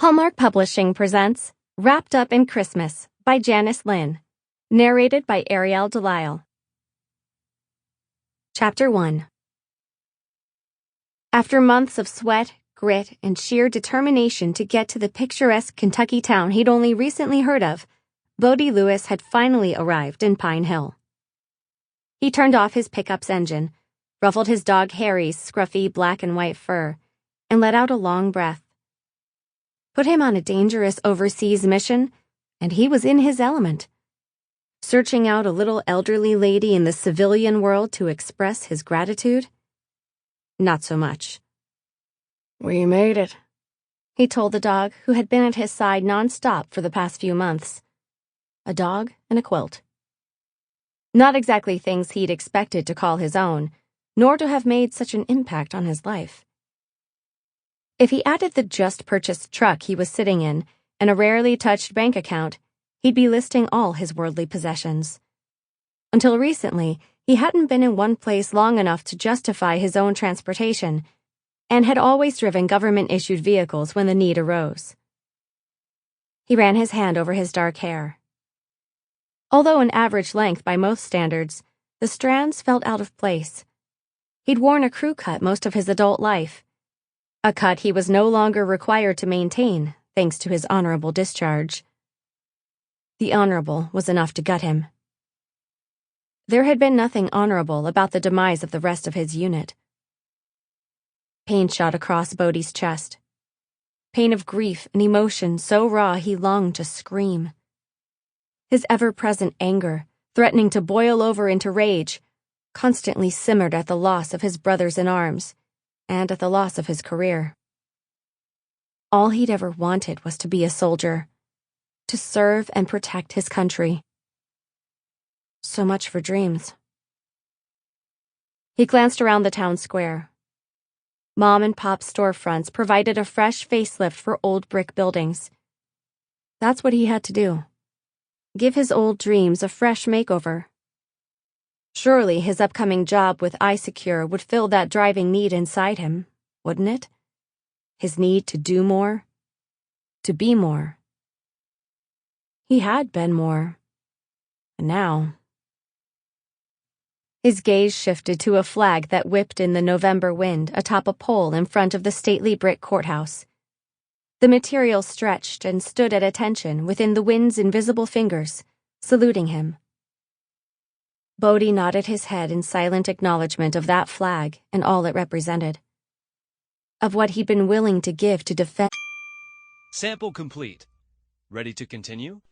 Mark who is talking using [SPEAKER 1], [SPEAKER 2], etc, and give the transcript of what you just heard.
[SPEAKER 1] Hallmark Publishing presents Wrapped Up in Christmas by Janice Lynn, narrated by Arielle Delisle. Chapter 1. After months of sweat, grit, and sheer determination to get to the picturesque Kentucky town he'd only recently heard of, Bodie Lewis had finally arrived in Pine Hill. He turned off his pickup's engine, ruffled his dog Harry's scruffy black and white fur, and let out a long breath. Put him on a dangerous overseas mission, and he was in his element. Searching out a little elderly lady in the civilian world to express his gratitude? Not so much.
[SPEAKER 2] "We made it,"
[SPEAKER 1] he told the dog who had been at his side nonstop for the past few months. A dog and a quilt. Not exactly things he'd expected to call his own, nor to have made such an impact on his life. If he added the just-purchased truck he was sitting in and a rarely touched bank account, he'd be listing all his worldly possessions. Until recently, he hadn't been in one place long enough to justify his own transportation, and had always driven government-issued vehicles when the need arose. He ran his hand over his dark hair. Although an average length by most standards, the strands felt out of place. He'd worn a crew cut most of his adult life, a cut he was no longer required to maintain, thanks to his honorable discharge. The honorable was enough to gut him. There had been nothing honorable about the demise of the rest of his unit. Pain shot across Bodie's chest. Pain of grief and emotion so raw he longed to scream. His ever-present anger, threatening to boil over into rage, constantly simmered at the loss of his brothers in arms, and at the loss of his career. All he'd ever wanted was to be a soldier, to serve and protect his country. So much for dreams. He glanced around the town square. Mom and Pop storefronts provided a fresh facelift for old brick buildings. That's what he had to do. Give his old dreams a fresh makeover. Surely his upcoming job with iSecure would fill that driving need inside him, wouldn't it? His need to do more, to be more. He had been more, and now. His gaze shifted to a flag that whipped in the November wind atop a pole in front of the stately brick courthouse. The material stretched and stood at attention within the wind's invisible fingers, saluting him. Bodie nodded his head in silent acknowledgement of that flag and all it represented. Of what he'd been willing to give to defend.
[SPEAKER 3] Sample complete. Ready to continue?